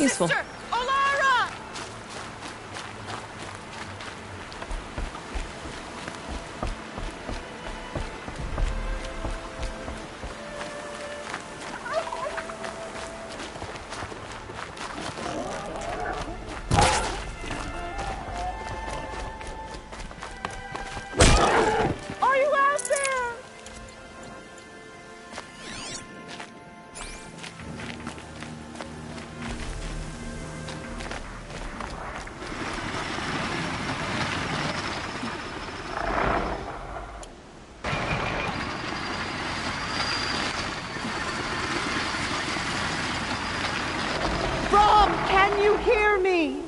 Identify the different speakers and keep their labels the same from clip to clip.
Speaker 1: Useful.
Speaker 2: Sister! Olara! Are you out there? Brom, can you hear me?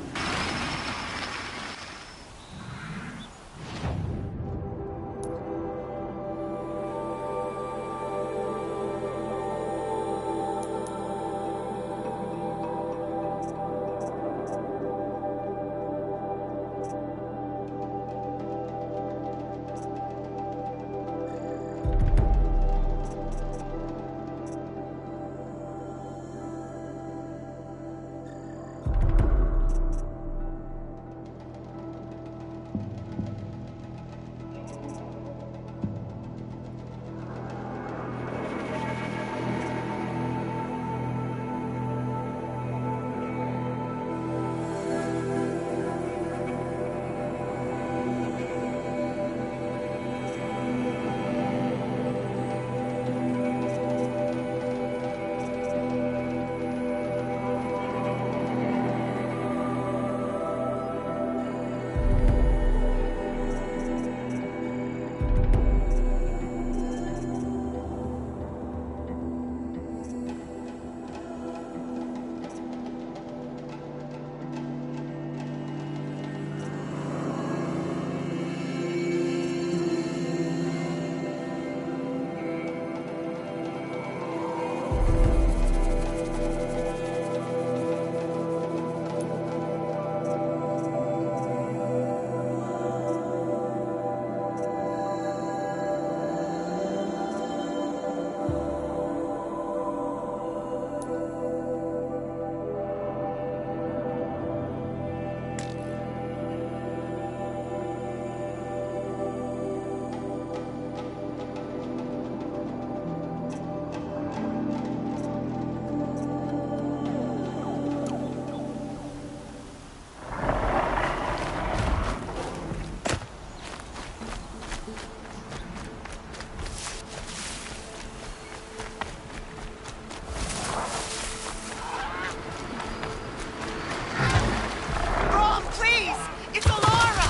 Speaker 2: Brom, please! It's Olara!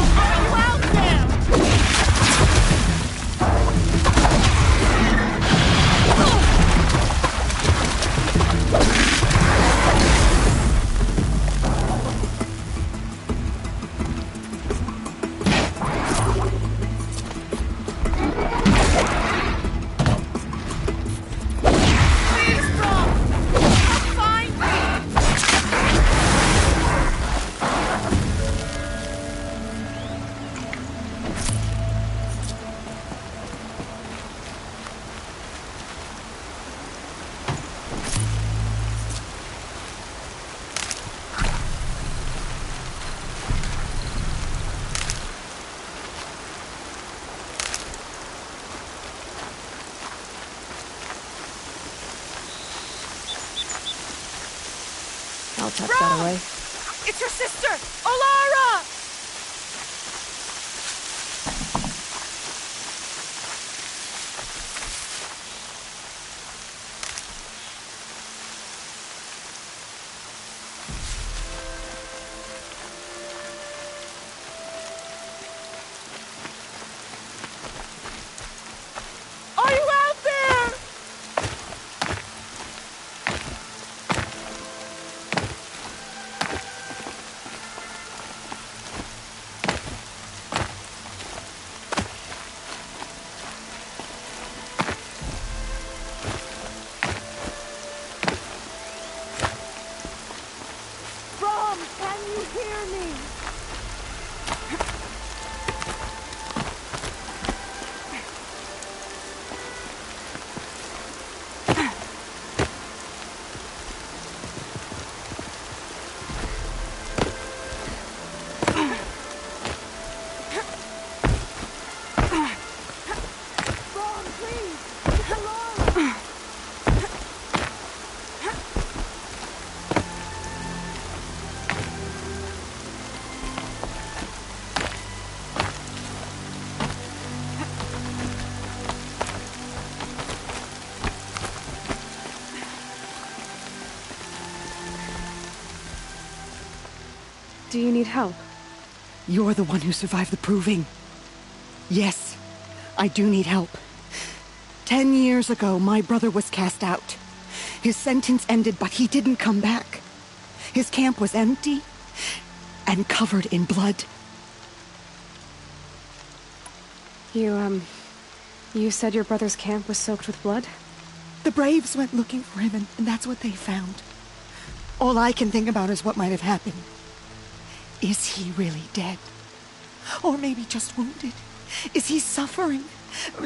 Speaker 2: Are you out there? Please, Brom! Find me!
Speaker 1: I'll tuck
Speaker 2: Brom!
Speaker 1: that away.
Speaker 2: It's your sister! Olara! Are you out there?
Speaker 1: Do you need help?
Speaker 3: You're the one who survived the proving. Yes, I do need help. 10 years ago, my brother was cast out. His sentence ended, but he didn't come back. His camp was empty and covered in blood.
Speaker 1: You said your brother's camp was soaked with blood?
Speaker 3: The Braves went looking for him, and that's what they found. All I can think about is what might have happened. Is he really dead? Or maybe just wounded? Is he suffering?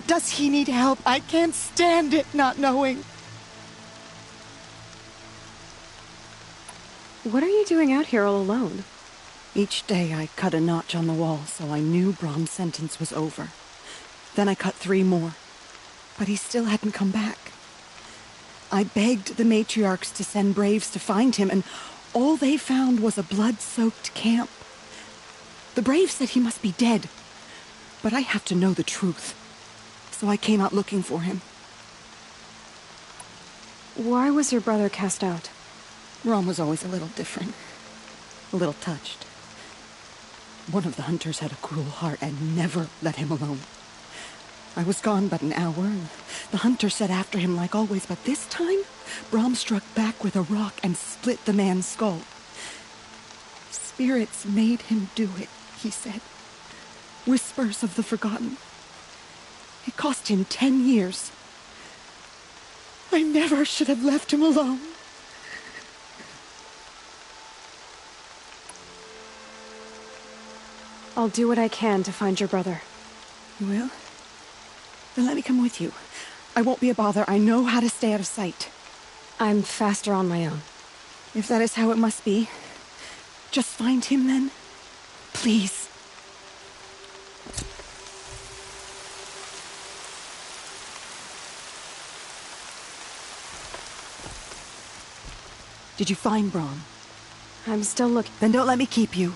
Speaker 3: Does he need help? I can't stand it not knowing.
Speaker 1: What are you doing out here all alone?
Speaker 3: Each day I cut a notch on the wall so I knew Brom's sentence was over. Then I cut 3 more. But he still hadn't come back. I begged the matriarchs to send Braves to find him, and all they found was a blood-soaked camp. The Braves said he must be dead, but I have to know the truth. So I came out looking for him.
Speaker 1: Why was your brother cast out?
Speaker 3: Brom was always a little different. A little touched. One of the hunters had a cruel heart and never let him alone. I was gone but an hour, and the hunter set after him like always, but this time, Brom struck back with a rock and split the man's skull. Spirits made him do it, he said. Whispers of the forgotten. It cost him 10 years. I never should have left him alone.
Speaker 1: I'll do what I can to find your brother.
Speaker 3: You will? Then let me come with you. I won't be a bother. I know how to stay out of sight.
Speaker 1: I'm faster on my own.
Speaker 3: If that is how it must be, just find him then. Please. Did you find Brom?
Speaker 1: I'm still looking.
Speaker 3: Then don't let me keep you.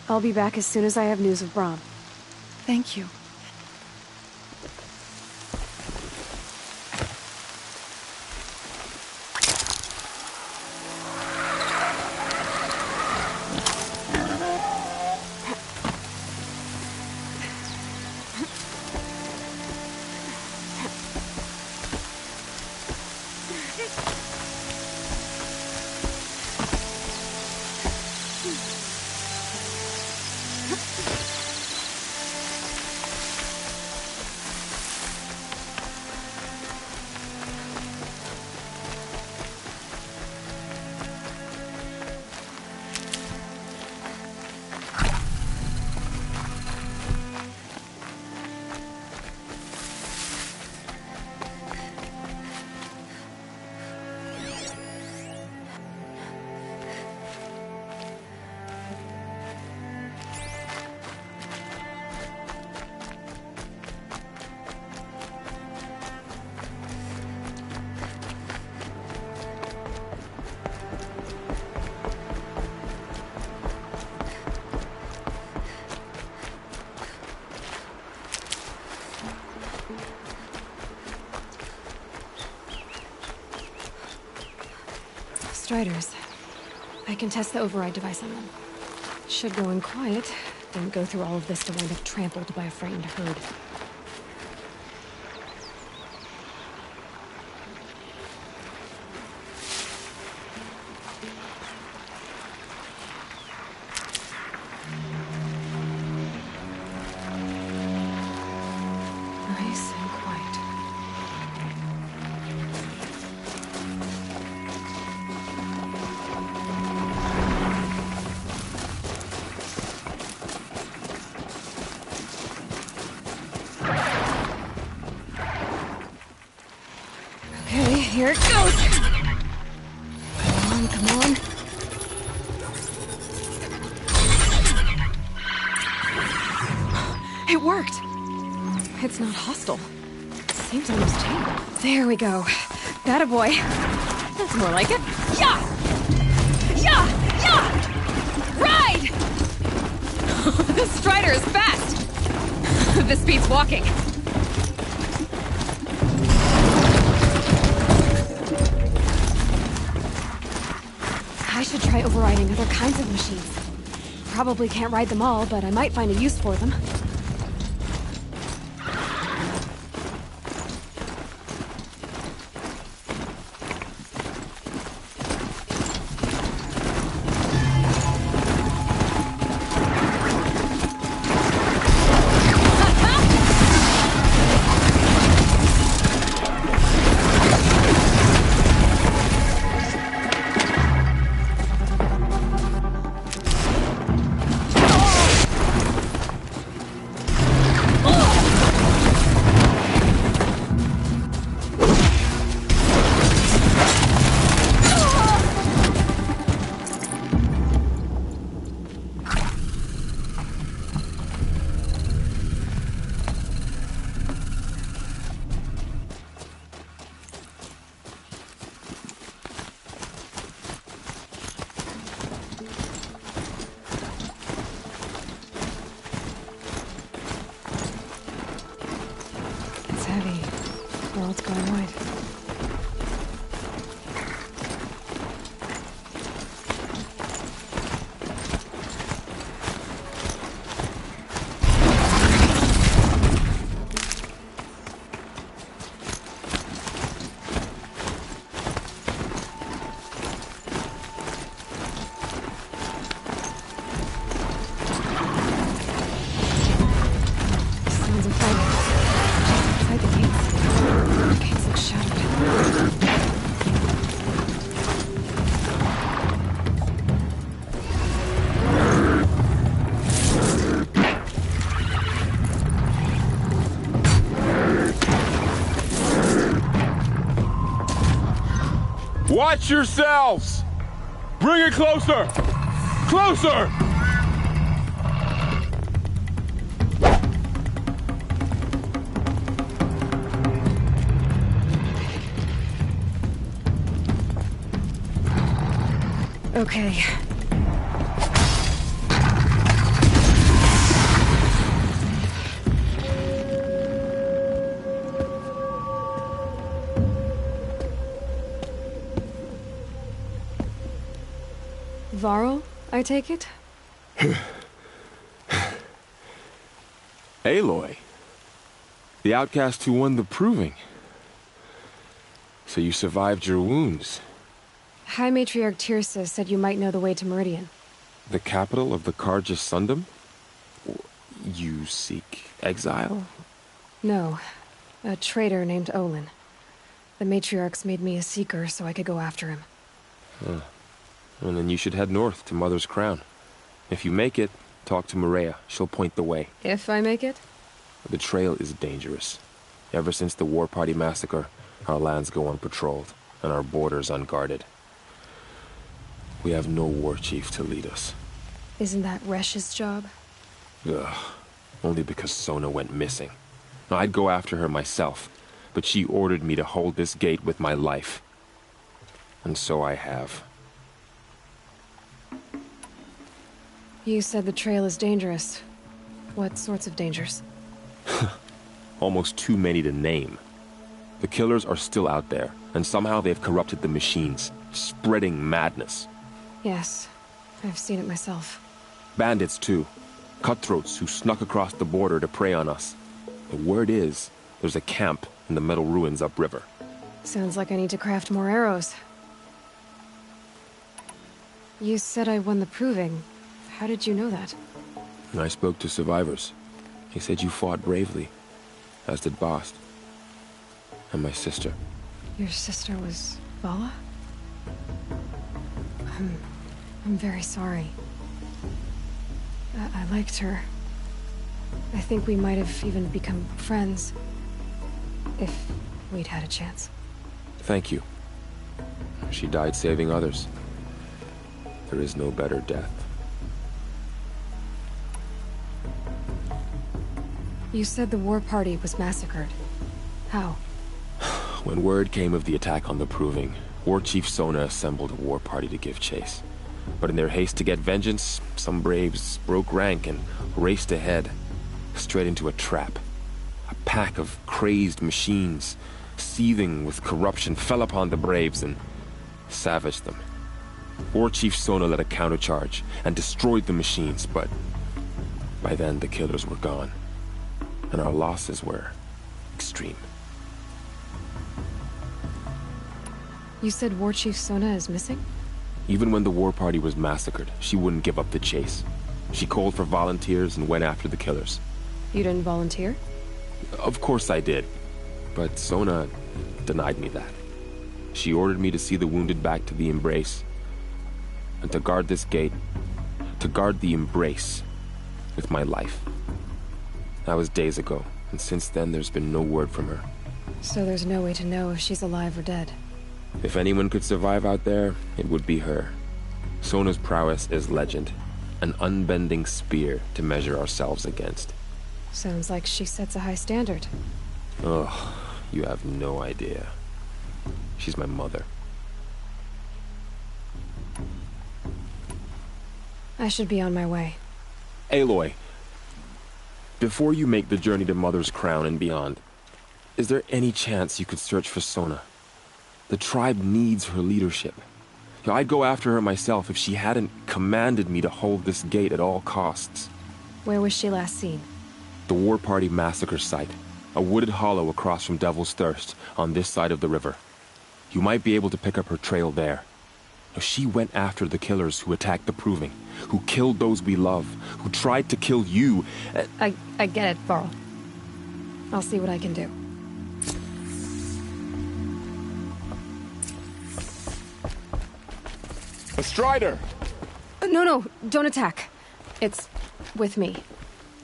Speaker 1: I'll be back as soon as I have news of Brom.
Speaker 3: Thank you.
Speaker 1: Striders. I can test the override device on them. Should go in quiet. Don't go through all of this to wind up trampled by a frightened herd. Nice and quiet. Okay, here it goes! Come on, come on. It worked! It's not hostile. Seems almost tame. There we go. That a boy. That's more like it. Yeah! Yeah! Yeah! Ride! This Strider is fast! This beats walking. should try overriding other kinds of machines. Probably can't ride them all, but I might find a use for them. World's gone wide. Sounds of fighting. Outside the gates. The gates look shuttered.
Speaker 4: Watch yourselves! Bring it closer! Closer!
Speaker 1: Okay. Varl, I take it?
Speaker 4: Aloy. The outcast who won the proving. So you survived your wounds.
Speaker 1: High Matriarch Tirsa said you might know the way to Meridian.
Speaker 4: The capital of the Carja Sundom? You seek exile?
Speaker 1: No. A traitor named Olin. The Matriarchs made me a seeker so I could go after him.
Speaker 4: And then you should head north to Mother's Crown. If you make it, talk to Maria. She'll point the way.
Speaker 1: If I make it?
Speaker 4: The trail is dangerous. Ever since the War Party massacre, our lands go unpatrolled, and our borders unguarded. We have no war chief to lead us.
Speaker 1: Isn't that Resh's job?
Speaker 4: Ugh. Only because Sona went missing. Now, I'd go after her myself, but she ordered me to hold this gate with my life. And so I have.
Speaker 1: You said the trail is dangerous. What sorts of dangers?
Speaker 4: Almost too many to name. The killers are still out there, and somehow they've corrupted the machines, spreading madness.
Speaker 1: Yes, I've seen it myself.
Speaker 4: Bandits, too. Cutthroats who snuck across the border to prey on us. The word is, there's a camp in the metal ruins upriver.
Speaker 1: Sounds like I need to craft more arrows. You said I won the proving. How did you know that?
Speaker 4: I spoke to survivors. He said you fought bravely, as did Bast. And my sister.
Speaker 1: Your sister was Vala? I'm very sorry. I liked her. I think we might have even become friends. If we'd had a chance.
Speaker 4: Thank you. She died saving others. There is no better death.
Speaker 1: You said the war party was massacred. How?
Speaker 4: When word came of the attack on the Proving, War Chief Sona assembled a war party to give chase. But in their haste to get vengeance, some braves broke rank and raced ahead, straight into a trap. A pack of crazed machines, seething with corruption, fell upon the braves and savaged them. War Chief Sona led a countercharge and destroyed the machines, but by then the killers were gone, and our losses were extreme.
Speaker 1: You said War Chief Sona is missing?
Speaker 4: Even when the war party was massacred, she wouldn't give up the chase. She called for volunteers and went after the killers.
Speaker 1: You didn't volunteer?
Speaker 4: Of course I did, but Sona denied me that. She ordered me to see the wounded back to the Embrace, and to guard this gate, to guard the Embrace with my life. That was days ago, and since then there's been no word from her.
Speaker 1: So there's no way to know if she's alive or dead.
Speaker 4: If anyone could survive out there, it would be her. Sona's prowess is legend, an unbending spear to measure ourselves against.
Speaker 1: Sounds like she sets a high standard.
Speaker 4: Ugh, you have no idea. She's my mother.
Speaker 1: I should be on my way.
Speaker 4: Aloy, before you make the journey to Mother's Crown and beyond, is there any chance you could search for Sona? The tribe needs her leadership. I'd go after her myself if she hadn't commanded me to hold this gate at all costs.
Speaker 1: Where was she last seen?
Speaker 4: The War Party massacre site. A wooded hollow across from Devil's Thirst, on this side of the river. You might be able to pick up her trail there. She went after the killers who attacked the Proving, who killed those we love, who tried to kill you.
Speaker 1: I get it, Varl. I'll see what I can do.
Speaker 4: A Strider!
Speaker 1: No, don't attack. It's with me.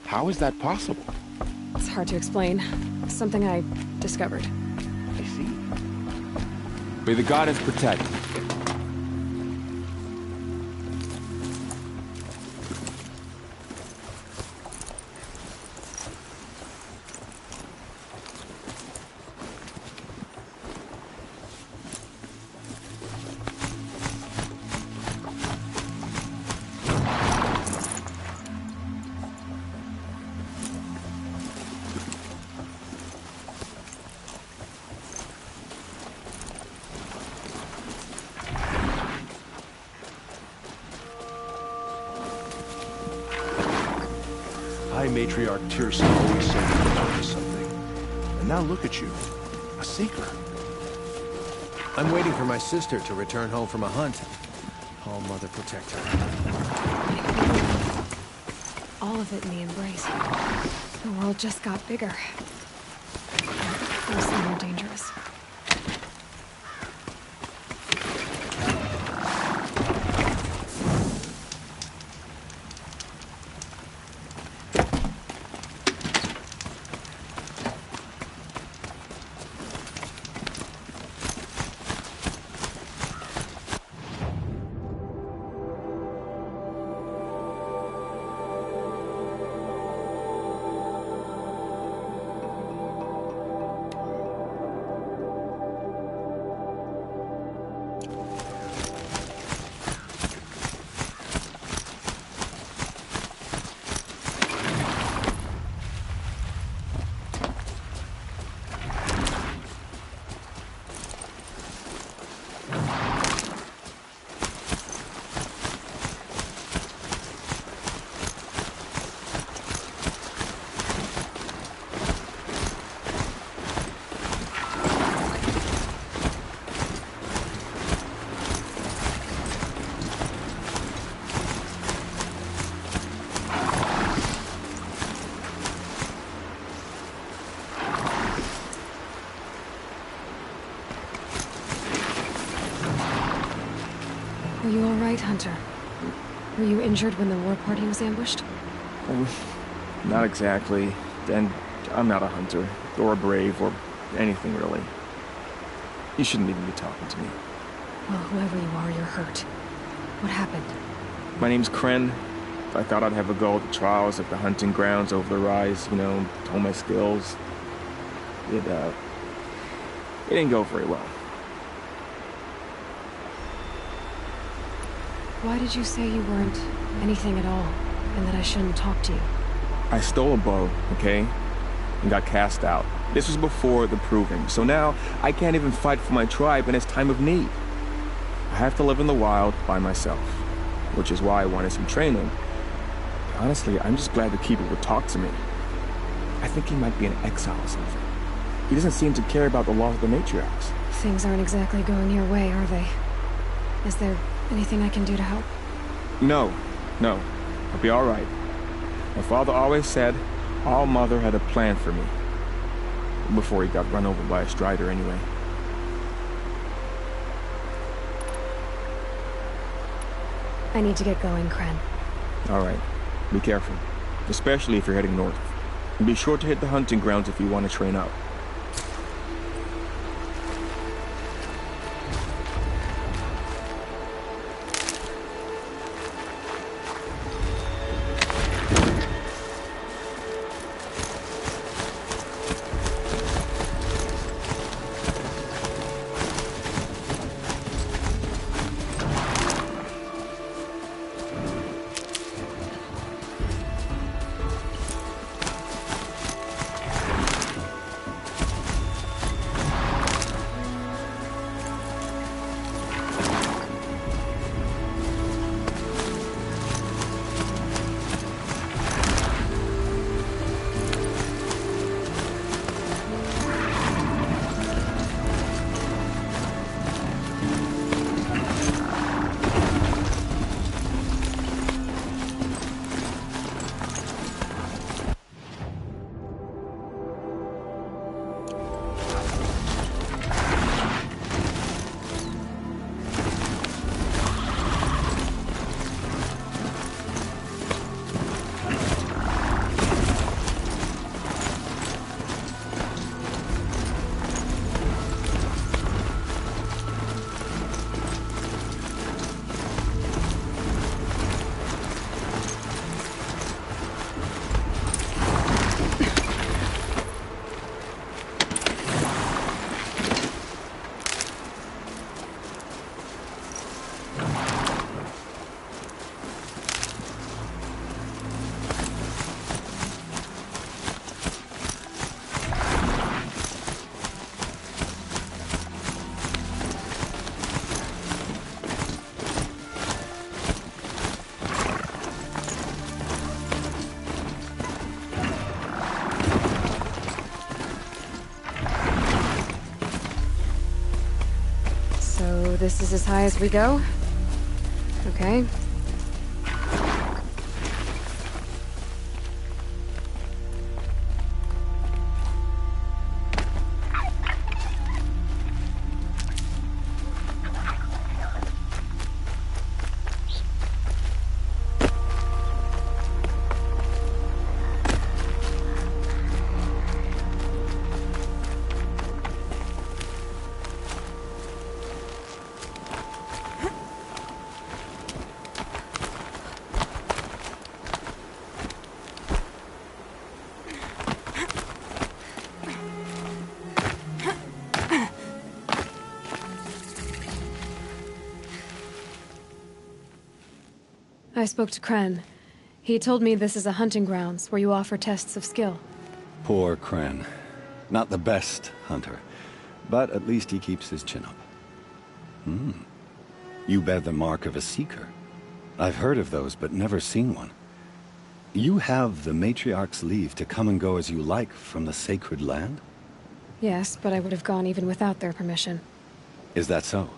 Speaker 4: How is that possible?
Speaker 1: It's hard to explain. Something I discovered.
Speaker 4: I see. May the goddess protect.
Speaker 5: High Matriarch Tirsa always said you were onto something. And now look at you. A seeker.
Speaker 6: I'm waiting for my sister to return home from a hunt. All Mother protect her.
Speaker 1: All of it in the Embrace. The world just got bigger. Mostly more dangerous. Are you all right, Hunter? Were you injured when the war party was ambushed?
Speaker 7: Not exactly. And I'm not a hunter, or a brave, or anything really. You shouldn't even be talking to me.
Speaker 1: Well, whoever you are, you're hurt. What happened?
Speaker 7: My name's Kren. I thought I'd have a go at the trials at the hunting grounds over the rise, you know, hone my skills. It didn't go very well.
Speaker 1: Why did you say you weren't anything at all, and that I shouldn't talk to you?
Speaker 7: I stole a bow, okay? And got cast out. This was before the Proving, so now I can't even fight for my tribe in its time of need. I have to live in the wild by myself, which is why I wanted some training. Honestly, I'm just glad the Keeper would talk to me. I think he might be in exile or something. He doesn't seem to care about the laws of the matriarchs.
Speaker 1: Things aren't exactly going your way, are they? Is there anything I can do to help?
Speaker 7: No. I'll be all right. My father always said All Mother had a plan for me. Before he got run over by a strider anyway.
Speaker 1: I need to get going, Kren.
Speaker 7: All right. Be careful. Especially if you're heading north. And be sure to hit the hunting grounds if you want to train up.
Speaker 1: This is as high as we go? Okay. I spoke to Kren. He told me this is a hunting grounds where you offer tests of skill.
Speaker 8: Poor Kren. Not the best hunter, but at least he keeps his chin up. You bear the mark of a seeker. I've heard of those, but never seen one. You have the Matriarch's leave to come and go as you like from the sacred land?
Speaker 1: Yes, but I would have gone even without their permission.
Speaker 8: Is that so?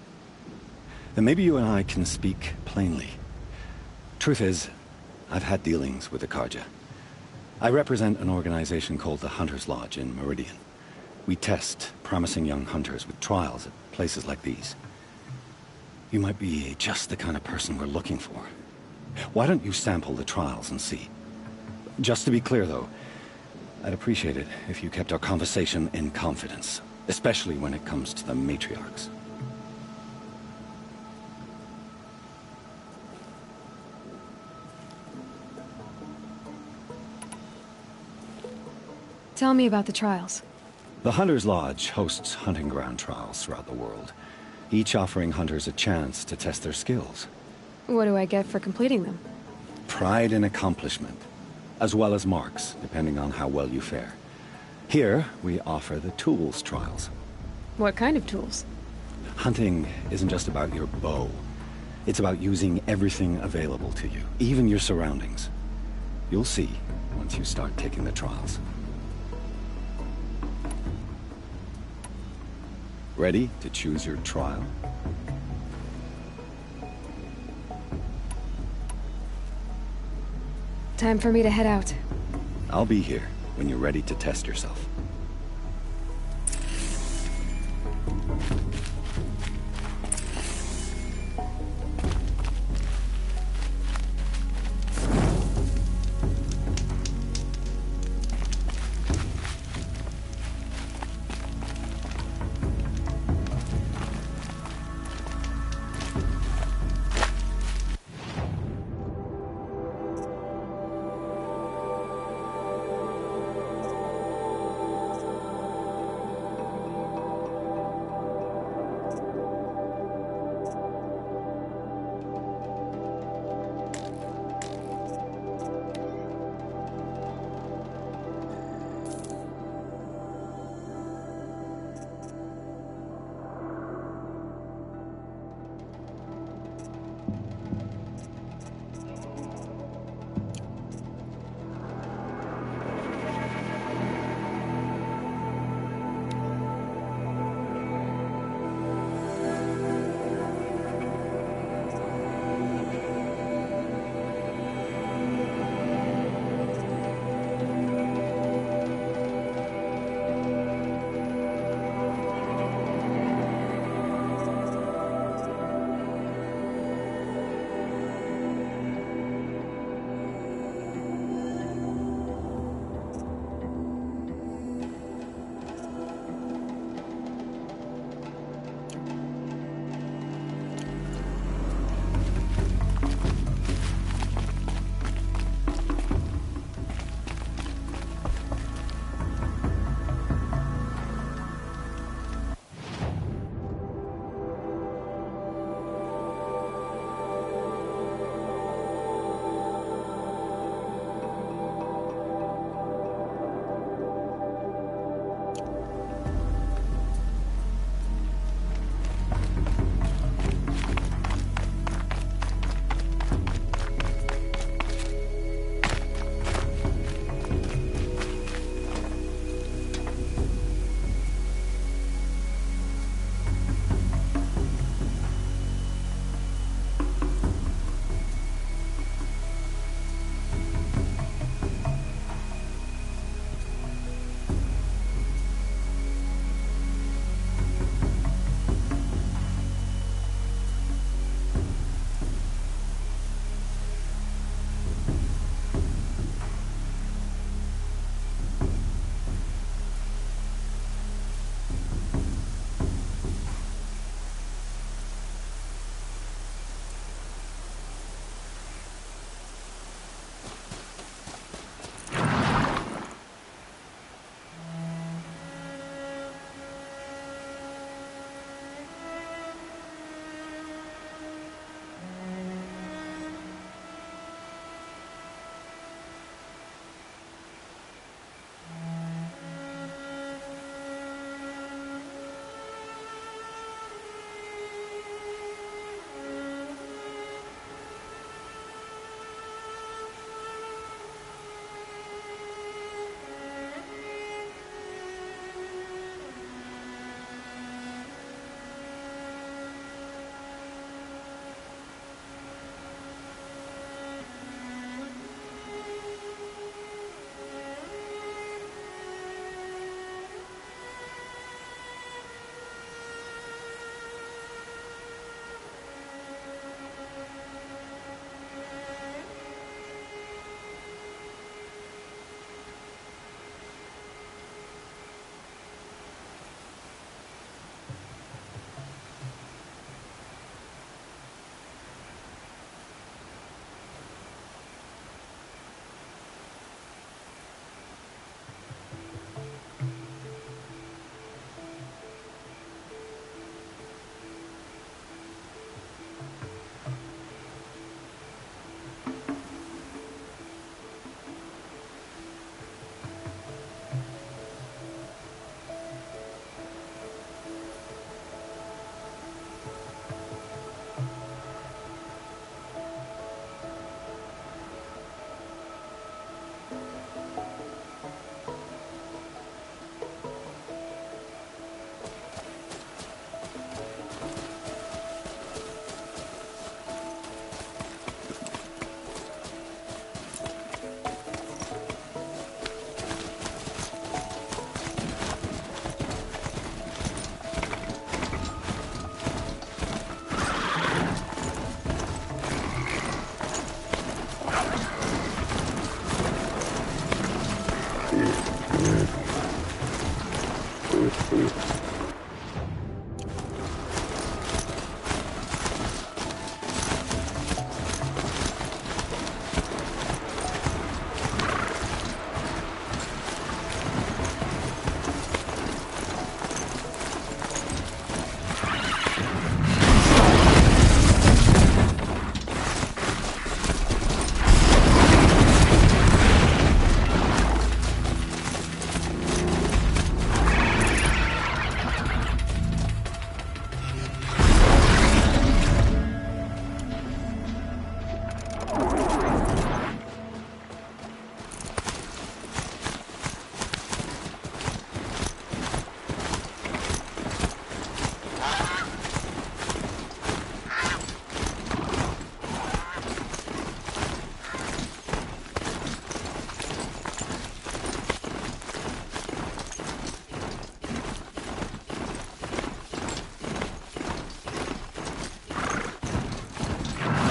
Speaker 8: Then maybe you and I can speak plainly. Truth is, I've had dealings with the Carja. I represent an organization called the Hunter's Lodge in Meridian. We test promising young hunters with trials at places like these. You might be just the kind of person we're looking for. Why don't you sample the trials and see? Just to be clear, though, I'd appreciate it if you kept our conversation in confidence, especially when it comes to the matriarchs.
Speaker 1: Tell me about the trials.
Speaker 8: The Hunter's Lodge hosts hunting ground trials throughout the world, each offering hunters a chance to test their skills.
Speaker 1: What do I get for completing them?
Speaker 8: Pride in accomplishment, as well as marks, depending on how well you fare. Here, we offer the tools trials.
Speaker 1: What kind of tools?
Speaker 8: Hunting isn't just about your bow. It's about using everything available to you, even your surroundings. You'll see once you start taking the trials. Ready to choose your trial?
Speaker 1: Time for me to head out.
Speaker 8: I'll be here when you're ready to test yourself.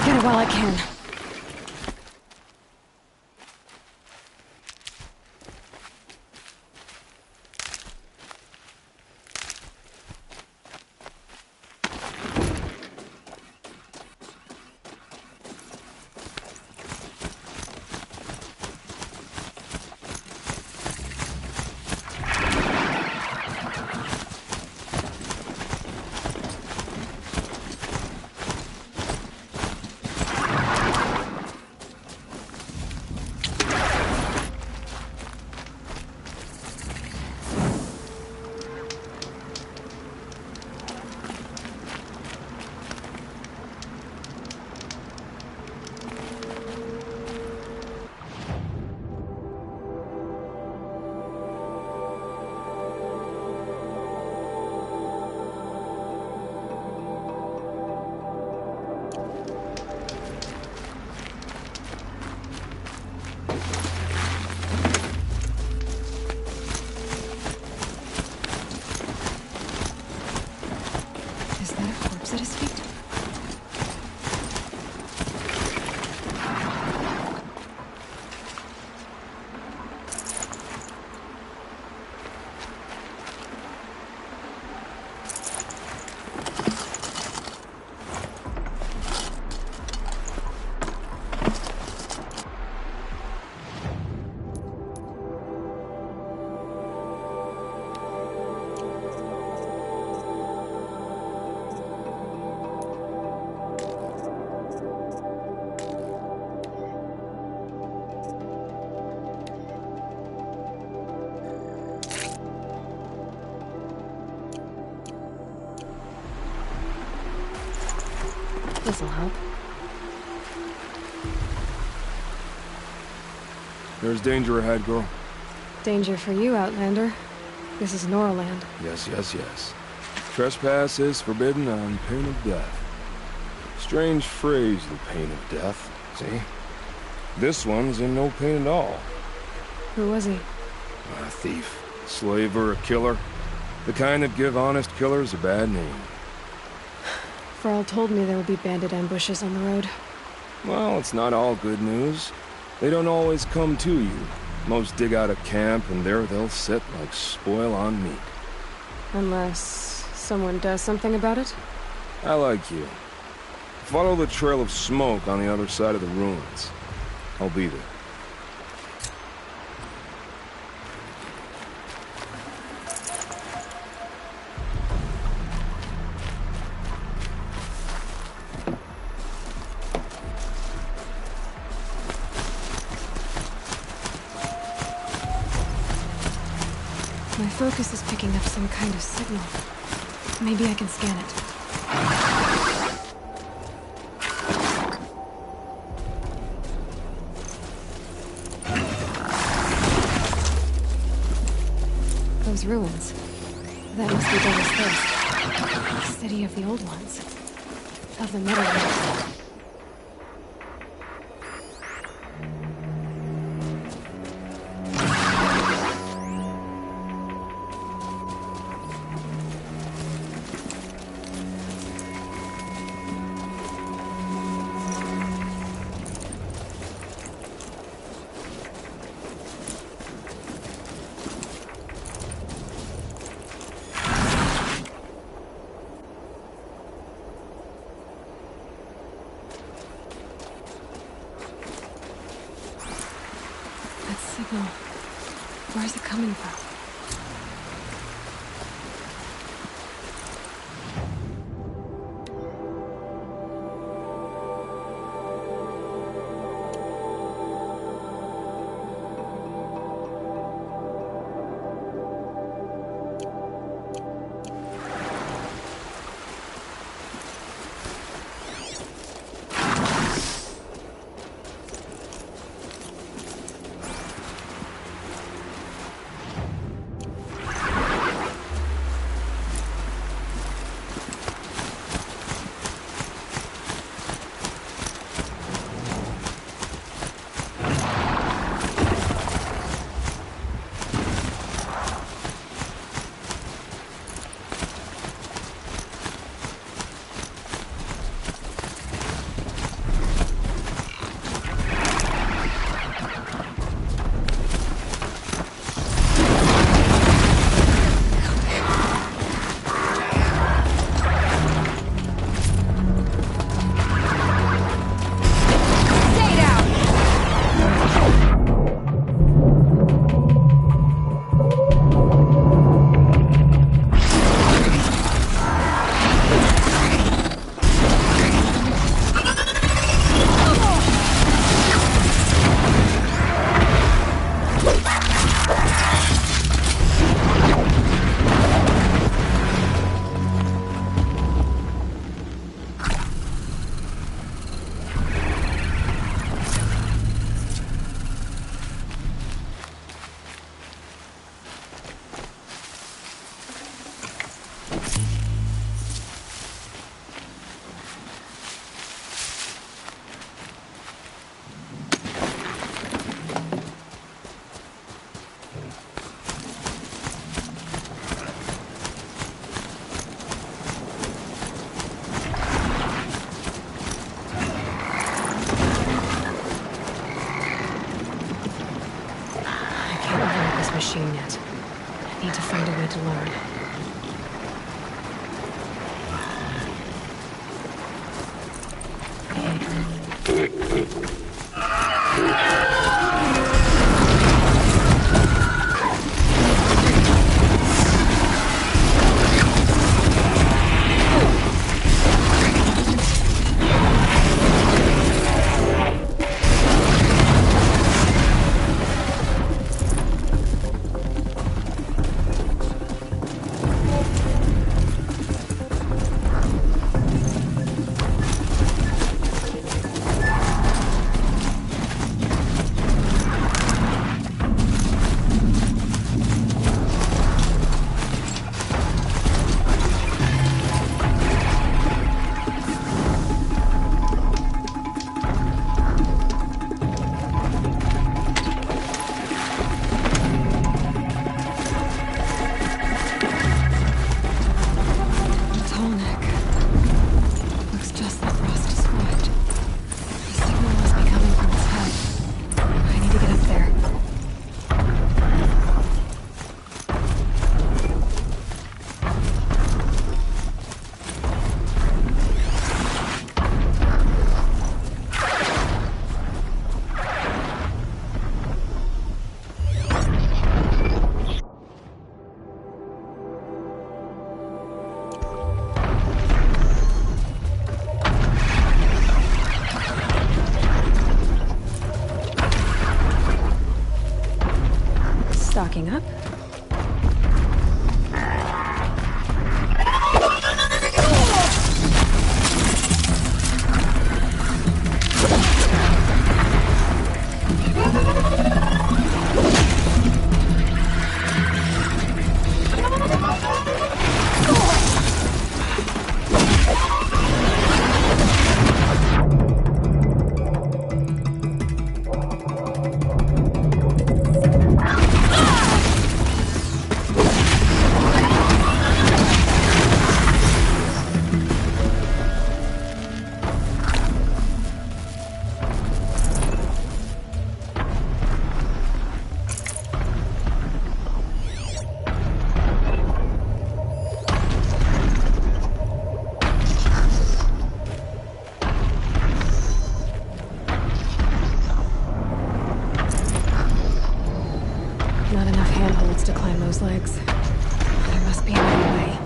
Speaker 1: Get it while I can. At his feet. This'll help.
Speaker 5: There's danger ahead, girl.
Speaker 1: Danger for you, Outlander. This is Noraland.
Speaker 5: Yes, yes, yes. Trespass is forbidden on pain of death. Strange phrase, the pain of death. See? This one's in no pain at all.
Speaker 1: Who was he?
Speaker 5: A thief, slaver, a killer. The kind that give honest killers a bad name.
Speaker 1: Thrall told me there would be bandit ambushes on the road.
Speaker 5: Well, it's not all good news. They don't always come to you. Most dig out a camp, and there they'll sit like spoil on meat.
Speaker 1: Unless someone does something about it?
Speaker 5: I like you. Follow the trail of smoke on the other side of the ruins. I'll be there.
Speaker 1: My focus is picking up some kind of signal. Maybe I can scan it. Those ruins. That must be Deva's Thirst. The city of the old ones. Of the Middle Ones. coming from? Machine yet. I need to find a way to learn. climb those legs. There must be another way.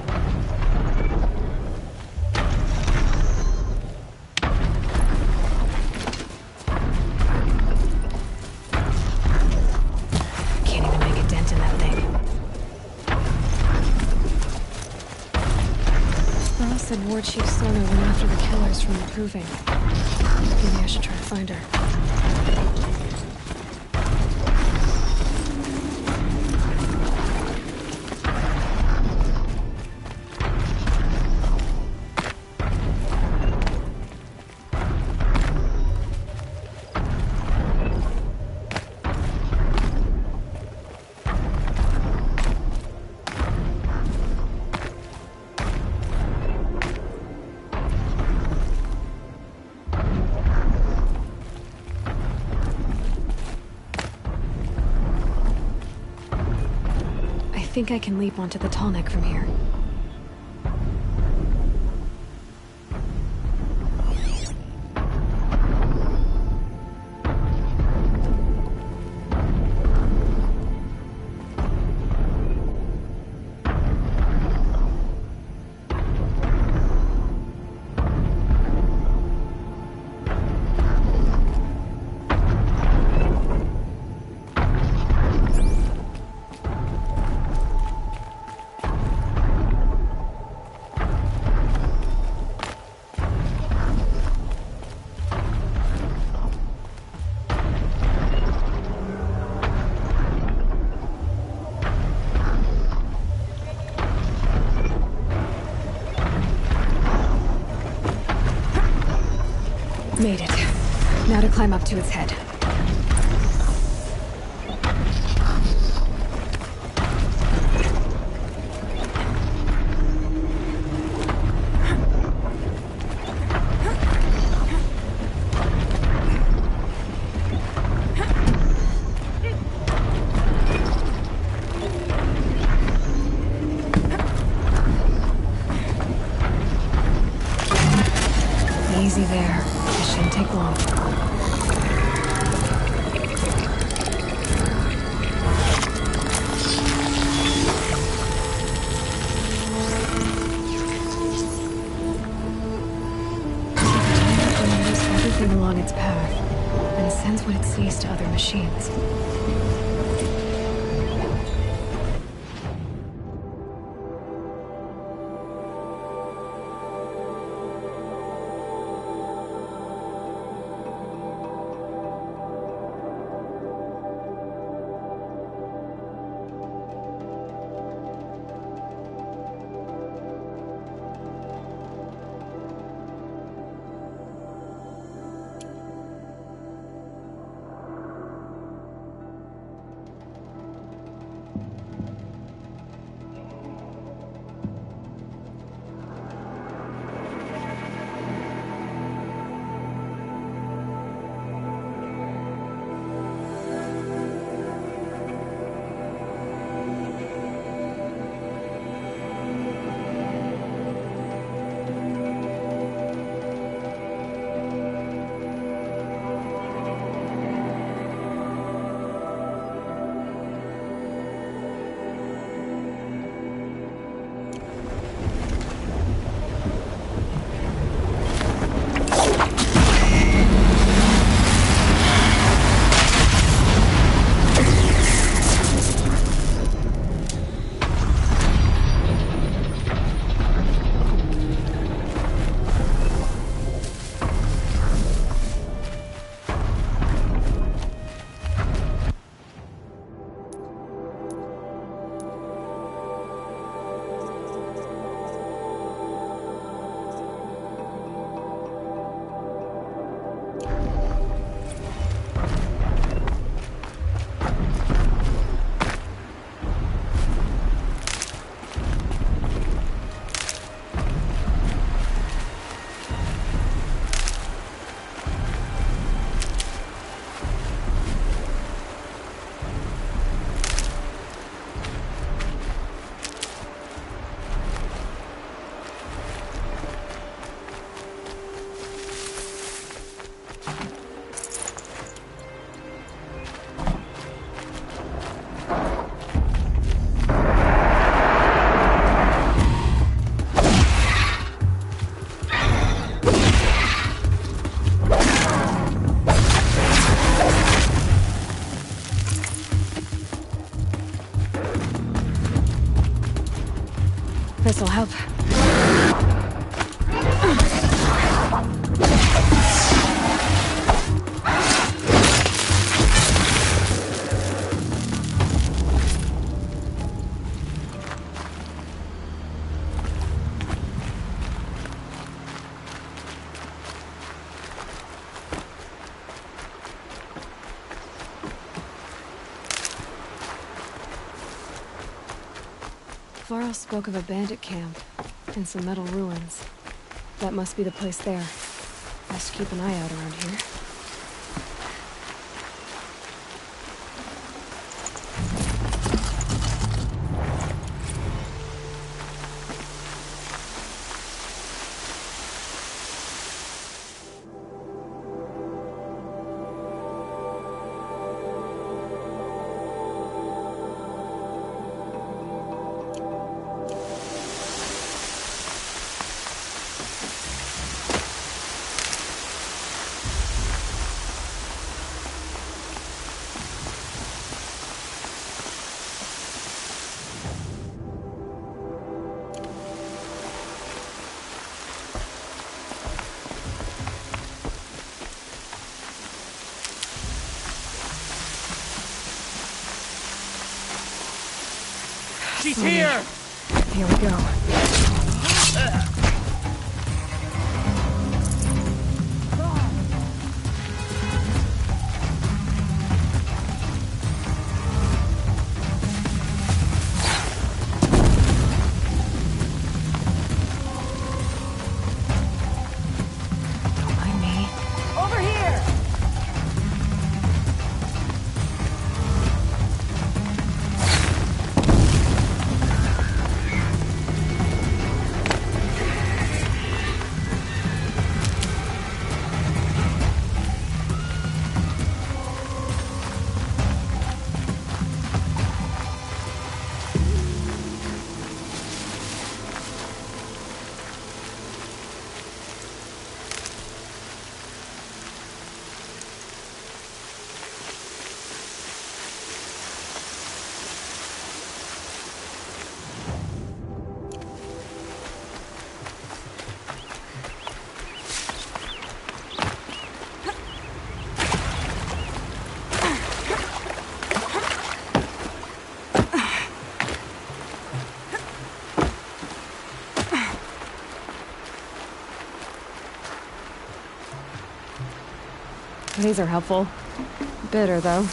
Speaker 1: Can't even make a dent in that thing. Ross said War Chief Sona went after the killers from the Proving. Maybe I should try to find her. I think I can leap onto the tall neck from here. Made it. Now to climb up to its head. Easy there. This shouldn't take long. Remembers everything along its path, and sends what it sees to other machines. This'll help. Varl spoke of a bandit camp and some metal ruins. That must be the place there. Best keep an eye out around here.
Speaker 2: She's here!
Speaker 1: Here we go. Don't mind me.
Speaker 2: Over here!
Speaker 1: These are helpful. Bitter, though.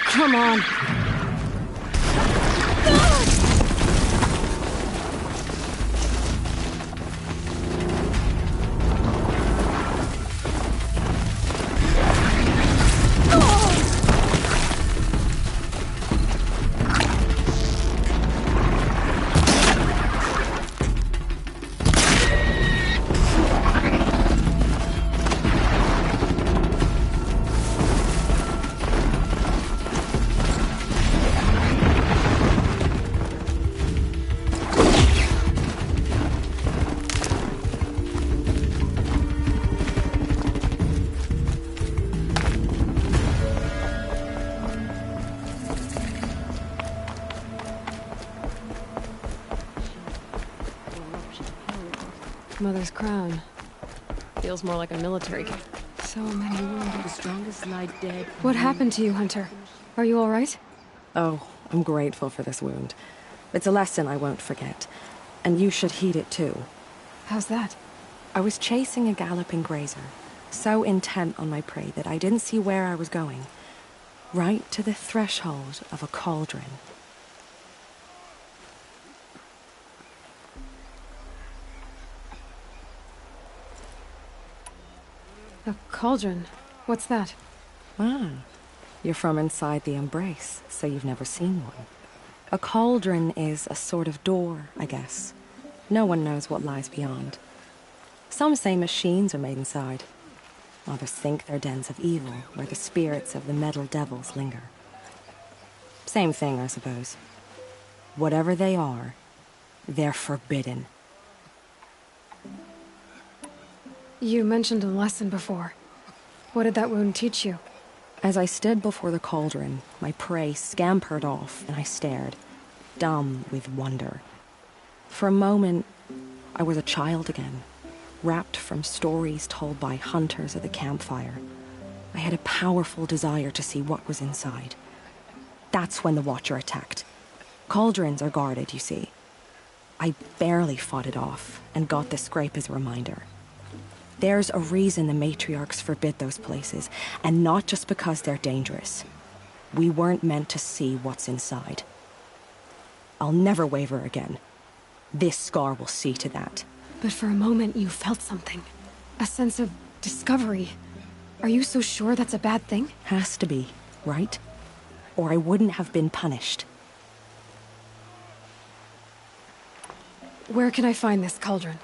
Speaker 1: Come on. Mother's crown. Feels more like a military camp. So many wounded.
Speaker 9: The strongest lie dead.
Speaker 1: What happened to you, Hunter? Are you all right?
Speaker 9: Oh, I'm grateful for this wound. It's a lesson I won't forget. And you should heed it too.
Speaker 1: How's that?
Speaker 9: I was chasing a galloping grazer, so intent on my prey that I didn't see where I was going. Right to the threshold of a cauldron.
Speaker 1: A cauldron? What's that?
Speaker 9: Ah, you're from inside the Embrace, so you've never seen one. A cauldron is a sort of door, I guess. No one knows what lies beyond. Some say machines are made inside. Others think they're dens of evil, where the spirits of the metal devils linger. Same thing, I suppose. Whatever they are, they're forbidden.
Speaker 1: You mentioned a lesson before. What did that wound teach you?
Speaker 9: As I stood before the cauldron, my prey scampered off, and I stared, dumb with wonder. For a moment, I was a child again, wrapped from stories told by hunters at the campfire. I had a powerful desire to see what was inside. That's when the Watcher attacked. Cauldrons are guarded, you see. I barely fought it off, and got the scrape as a reminder. There's a reason the matriarchs forbid those places, and not just because they're dangerous. We weren't meant to see what's inside. I'll never waver again. This scar will see to that.
Speaker 1: But for a moment you felt something. A sense of discovery. Are you so sure that's a bad thing?
Speaker 9: Has to be, right? Or I wouldn't have been punished.
Speaker 1: Where can I find this cauldron?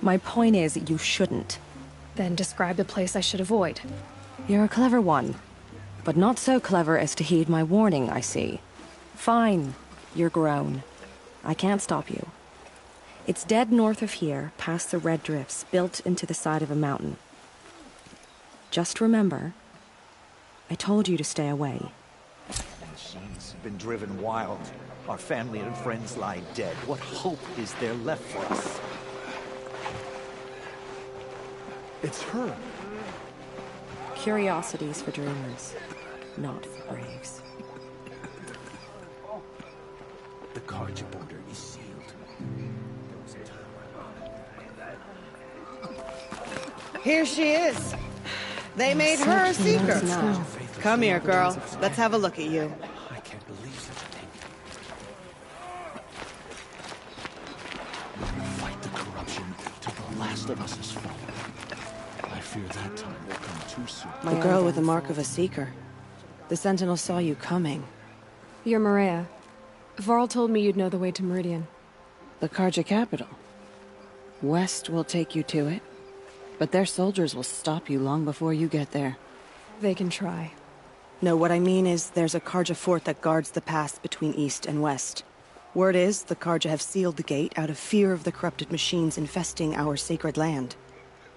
Speaker 9: My point is, you shouldn't.
Speaker 1: Then describe the place I should avoid.
Speaker 9: You're a clever one. But not so clever as to heed my warning, I see. Fine. You're grown. I can't stop you. It's dead north of here, past the red drifts, built into the side of a mountain. Just remember, I told you to stay away.
Speaker 10: She's been driven wild. Our family and friends lie dead. What hope is there left for us?
Speaker 6: It's her.
Speaker 9: Curiosities for dreamers, not for braves.
Speaker 10: The Carja border is sealed.
Speaker 3: Here she is. They made her a seeker. Come here, girl. Let's have a look at you.
Speaker 10: I can't believe such a thing. Fight the corruption till the last of us is fallen. I fear that time will come too soon.
Speaker 3: The girl with the mark of a seeker. The Sentinel saw you coming.
Speaker 1: You're Maria. Varl told me you'd know the way to Meridian.
Speaker 3: The Carja capital. West will take you to it, but their soldiers will stop you long before you get there.
Speaker 1: They can try.
Speaker 3: No, what I mean is there's a Carja fort that guards the pass between east and west. Word is the Carja have sealed the gate out of fear of the corrupted machines infesting our sacred land.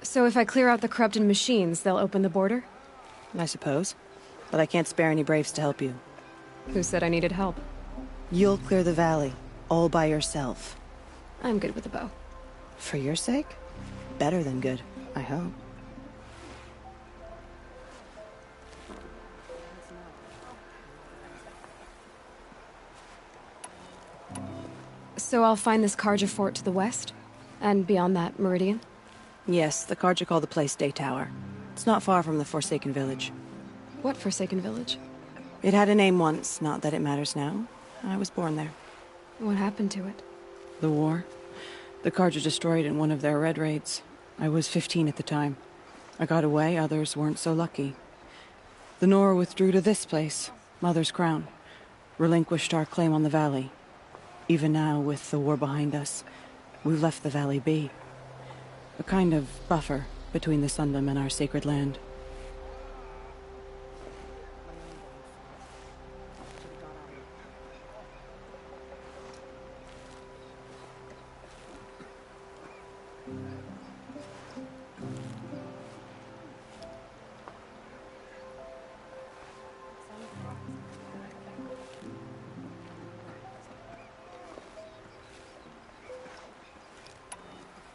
Speaker 1: So if I clear out the corrupted machines, they'll open the border?
Speaker 3: I suppose. But I can't spare any braves to help you.
Speaker 1: Who said I needed help?
Speaker 3: You'll clear the valley, all by yourself.
Speaker 1: I'm good with a bow.
Speaker 3: For your sake? Better than good, I hope.
Speaker 1: So I'll find this Carja fort to the west? And beyond that, Meridian?
Speaker 3: Yes, the Carja call the place Day Tower. It's not far from the Forsaken Village.
Speaker 1: What Forsaken Village?
Speaker 3: It had a name once, not that it matters now. I was born there.
Speaker 1: What happened to it?
Speaker 3: The war. The Carja destroyed in one of their red raids. I was 15 at the time. I got away, others weren't so lucky. The Nora withdrew to this place, Mother's Crown. Relinquished our claim on the valley. Even now, with the war behind us, we've left the valley be. A kind of buffer between the Sundom and our sacred land.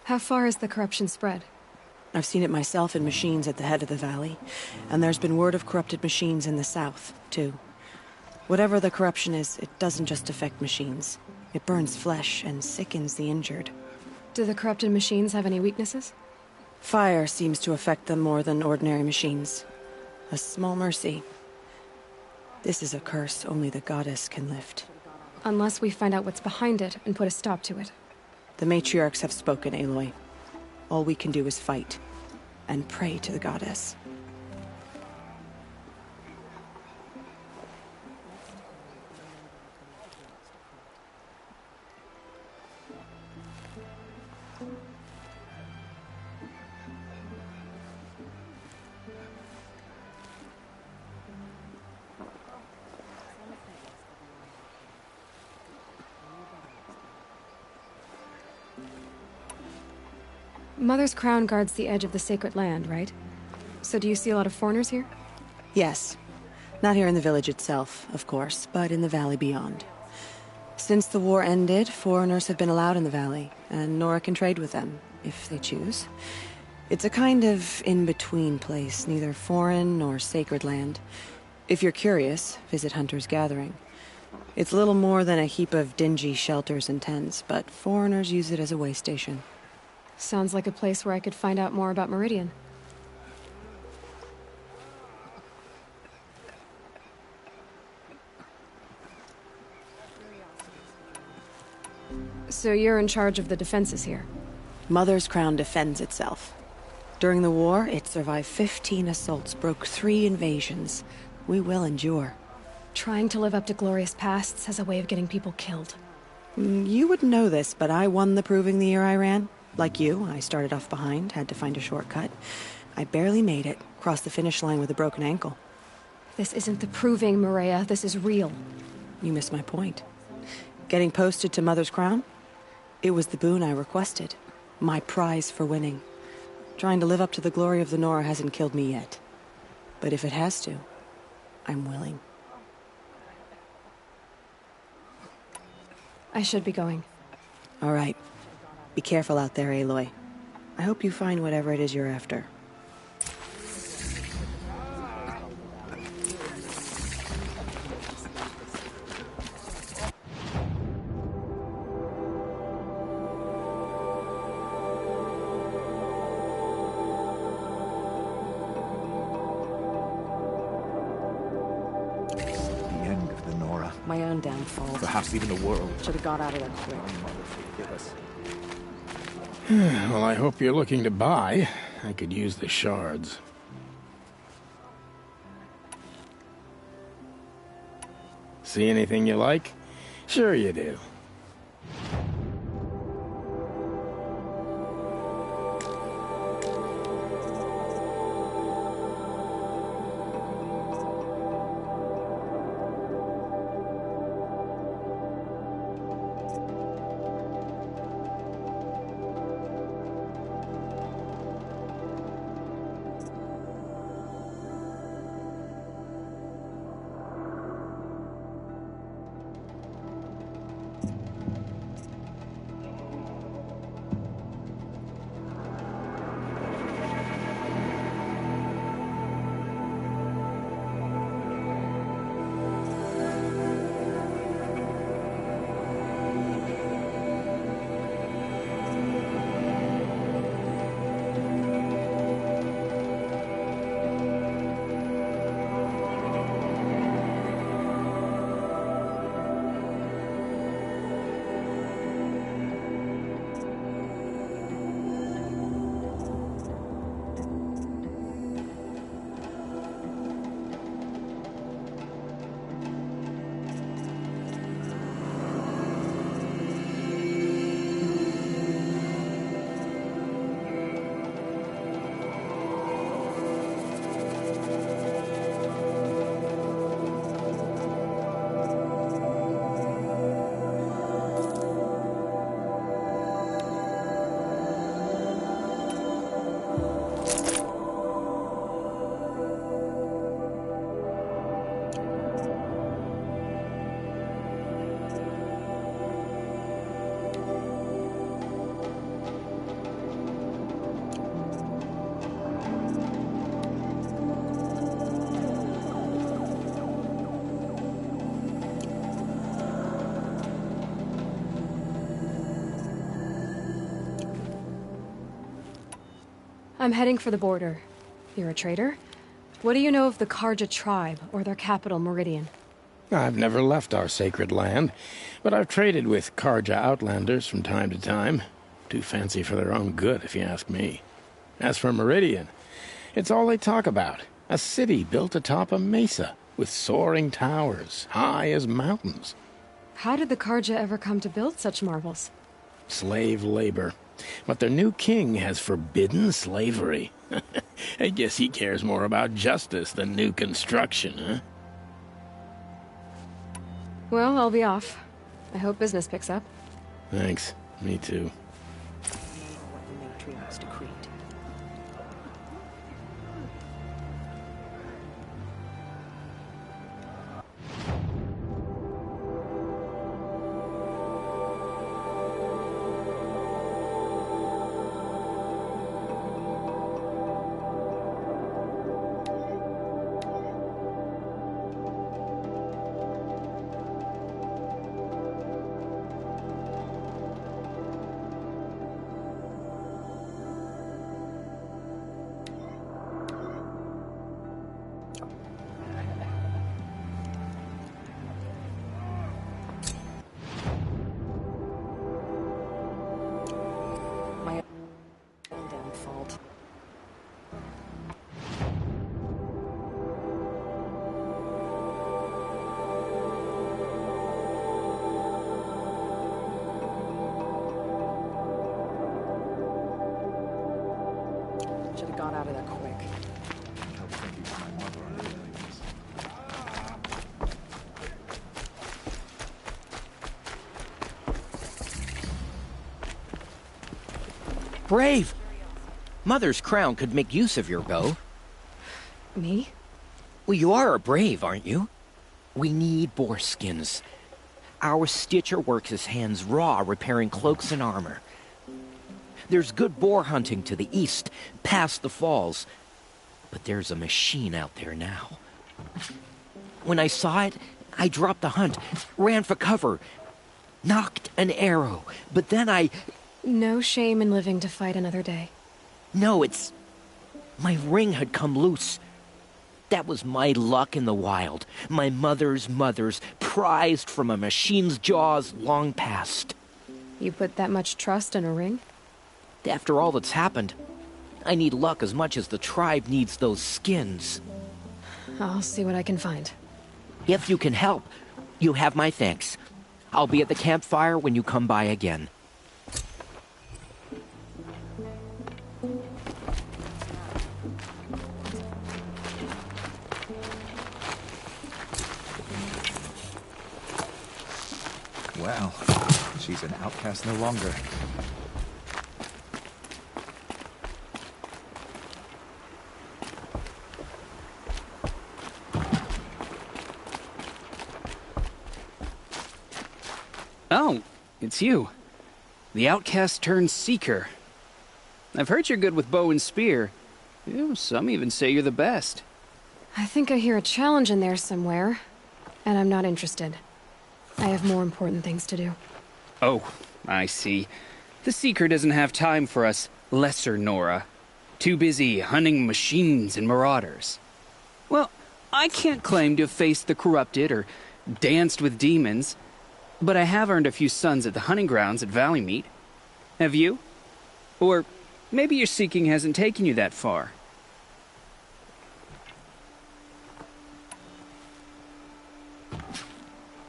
Speaker 1: How far has the corruption spread?
Speaker 3: I've seen it myself in machines at the head of the valley, and there's been word of corrupted machines in the south, too. Whatever the corruption is, it doesn't just affect machines. It burns flesh and sickens the injured.
Speaker 1: Do the corrupted machines have any weaknesses?
Speaker 3: Fire seems to affect them more than ordinary machines. A small mercy. This is a curse only the goddess can lift.
Speaker 1: Unless we find out what's behind it and put a stop to it.
Speaker 3: The matriarchs have spoken, Aloy. All we can do is fight, and pray to the goddess.
Speaker 1: Mother's Crown guards the edge of the sacred land, right? So do you see a lot of foreigners here?
Speaker 3: Yes. Not here in the village itself, of course, but in the valley beyond. Since the war ended, foreigners have been allowed in the valley, and Nora can trade with them, if they choose. It's a kind of in-between place, neither foreign nor sacred land. If you're curious, visit Hunter's Gathering. It's little more than a heap of dingy shelters and tents, but foreigners use it as a way station.
Speaker 1: Sounds like a place where I could find out more about Meridian. So you're in charge of the defenses here?
Speaker 3: Mother's Crown defends itself. During the war, it survived 15 assaults, broke 3 invasions. We will endure.
Speaker 1: Trying to live up to glorious pasts has a way of getting people killed.
Speaker 3: You wouldn't know this, but I won the proving the year I ran. Like you, I started off behind, had to find a shortcut. I barely made it, crossed the finish line with a broken ankle.
Speaker 1: This isn't the proving, Maria. This is real.
Speaker 3: You missed my point. Getting posted to Mother's Crown? It was the boon I requested. My prize for winning. Trying to live up to the glory of the Nora hasn't killed me yet. But if it has to, I'm willing.
Speaker 1: I should be going.
Speaker 3: All right. Be careful out there, Aloy. I hope you find whatever it is you're after.
Speaker 9: My own downfall.
Speaker 10: Perhaps even the world.
Speaker 9: Should have got out of there quick.
Speaker 10: Forgive us.
Speaker 11: Well, I hope you're looking to buy. I could use the shards. See anything you like? Sure you do.
Speaker 1: I'm heading for the border. You're a trader? What do you know of the Carja tribe, or their capital, Meridian?
Speaker 11: I've never left our sacred land, but I've traded with Carja outlanders from time to time. Too fancy for their own good, if you ask me. As for Meridian, it's all they talk about. A city built atop a mesa, with soaring towers, high as mountains.
Speaker 1: How did the Carja ever come to build such marvels?
Speaker 11: Slave labor. But their new king has forbidden slavery. I guess he cares more about justice than new construction, huh?
Speaker 1: Well, I'll be off. I hope business picks up.
Speaker 11: Thanks. Me too.
Speaker 3: What matriarchs to
Speaker 9: out of there quick.
Speaker 12: Brave! Mother's crown could make use of your bow.
Speaker 1: Me?
Speaker 12: Well, you are a brave, aren't you? We need boar skins. Our stitcher works his hands raw repairing cloaks and armor. There's good boar hunting to the east, past the falls. But there's a machine out there now. When I saw it, I dropped the hunt, ran for cover, knocked an arrow, but then I...
Speaker 1: No shame in living to fight another day.
Speaker 12: No, it's... My ring had come loose. That was my luck in the wild. My mother's prized from a machine's jaws long past.
Speaker 1: You put that much trust in a ring?
Speaker 12: After all that's happened, I need luck as much as the tribe needs those skins.
Speaker 1: I'll see what I can find.
Speaker 12: If you can help, you have my thanks. I'll be at the campfire when you come by again.
Speaker 10: Well, she's an outcast no longer.
Speaker 13: Oh, it's you. The outcast turned seeker. I've heard you're good with bow and spear. Some even say you're the best.
Speaker 1: I think I hear a challenge in there somewhere, and I'm not interested. I have more important things to do.
Speaker 13: Oh, I see. The Seeker doesn't have time for us lesser Nora. Too busy hunting machines and marauders. Well, I can't claim to have faced the corrupted or danced with demons, but I have earned a few sons at the hunting grounds at Valleymeet. Have you? Or maybe your seeking hasn't taken you that far.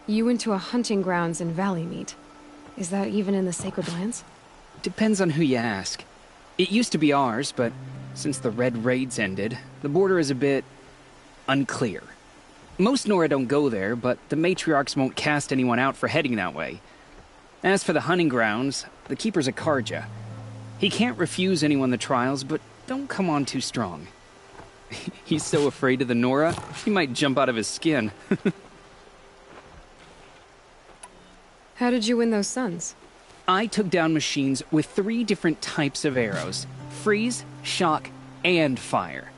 Speaker 1: You went to a hunting grounds in Valleymeet. Is that even in the Sacred Lands?
Speaker 13: Depends on who you ask. It used to be ours, but since the Red Raids ended, the border is a bit unclear. Most Nora don't go there, but the matriarchs won't cast anyone out for heading that way. As for the hunting grounds, the keeper's a Carja. He can't refuse anyone the trials, but don't come on too strong. He's so afraid of the Nora, he might jump out of his skin.
Speaker 1: How did you win those sons?
Speaker 13: I took down machines with 3 different types of arrows. Freeze, shock, and fire.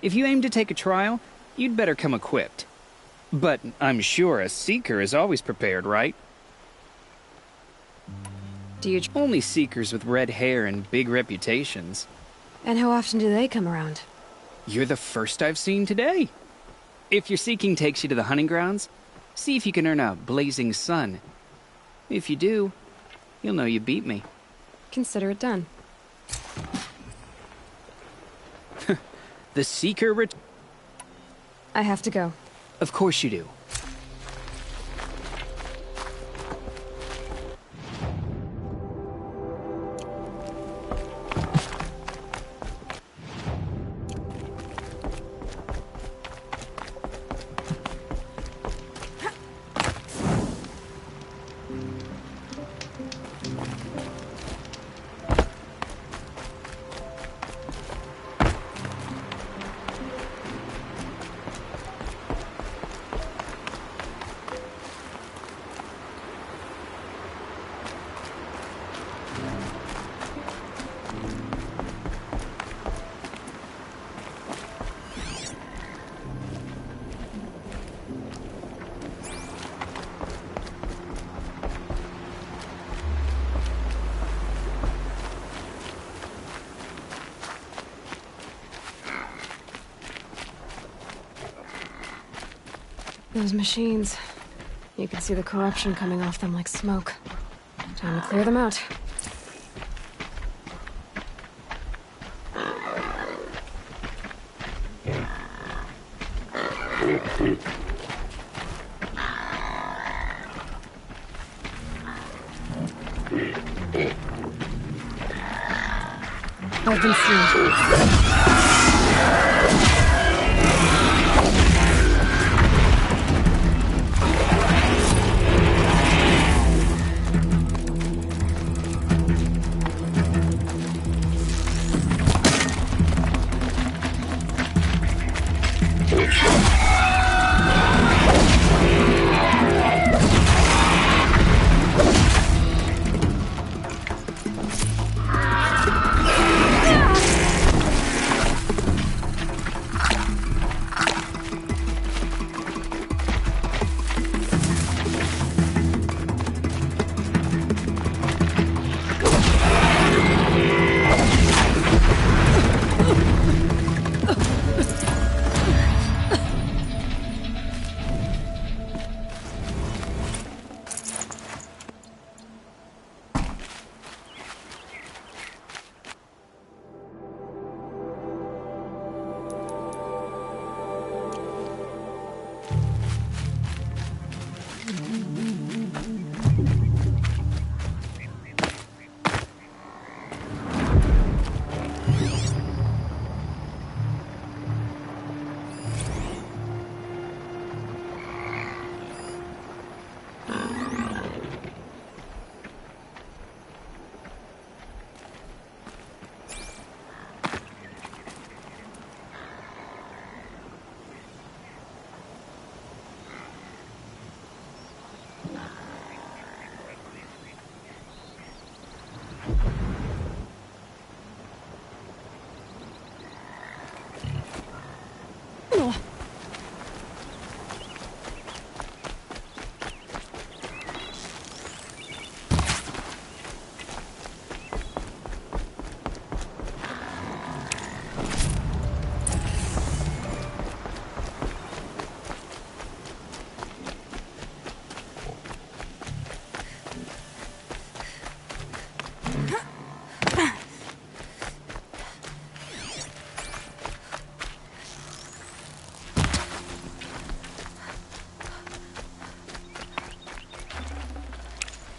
Speaker 13: If you aim to take a trial, you'd better come equipped. But I'm sure a seeker is always prepared, right?
Speaker 1: Do you...
Speaker 13: Only seekers with red hair and big reputations.
Speaker 1: And how often do they come around?
Speaker 13: You're the first I've seen today. If your seeking takes you to the hunting grounds, see if you can earn a blazing sun. If you do, you'll know you beat me.
Speaker 1: Consider it done.
Speaker 13: The Seeker
Speaker 1: I have to go.
Speaker 13: Of course you do.
Speaker 1: Those machines. You can see the corruption coming off them like smoke. Time to clear them out. I've been seen.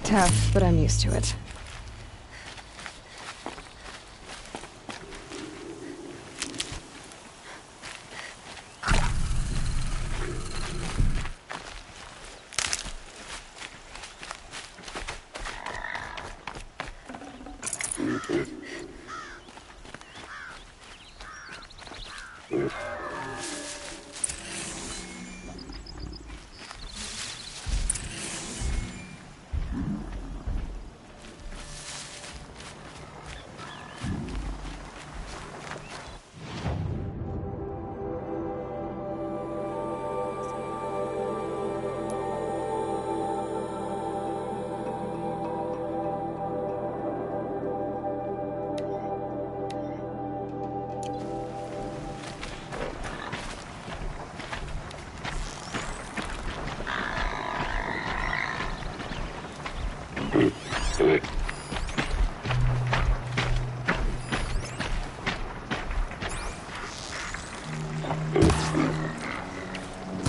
Speaker 1: Tough, but I'm used to it.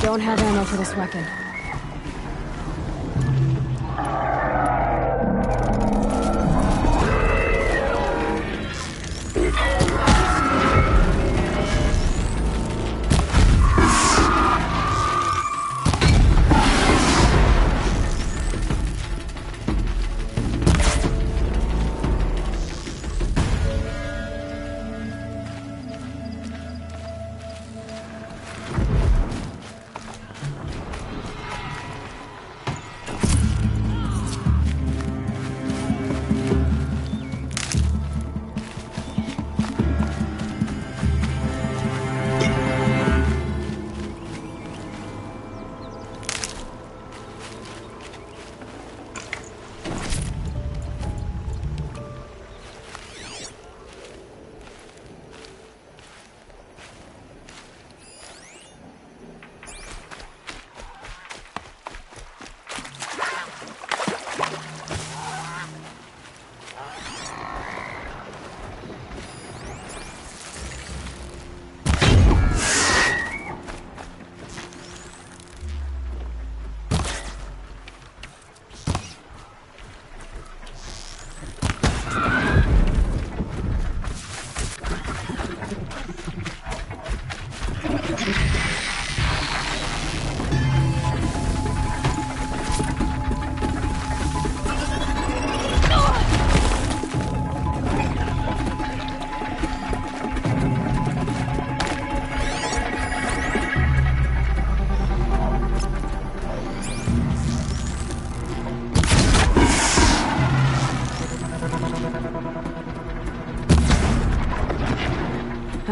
Speaker 1: Don't have ammo for this weapon.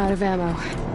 Speaker 1: out of ammo.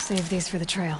Speaker 1: Save these for the trail.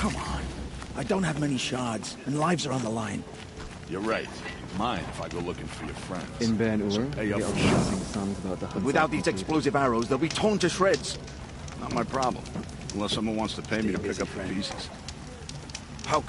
Speaker 14: Come on. I don't have many shards, and lives are on the line.
Speaker 15: You're right. Mind if I go looking for your friends?
Speaker 7: In Ben-Ur,
Speaker 15: So pay up
Speaker 7: they
Speaker 15: for
Speaker 7: are
Speaker 15: shot.
Speaker 7: sing songs about the Huns.
Speaker 14: Without these explosive arrows, they'll be torn to shreds.
Speaker 15: Not my problem. Unless someone wants to pay me to pick up the pieces.
Speaker 14: How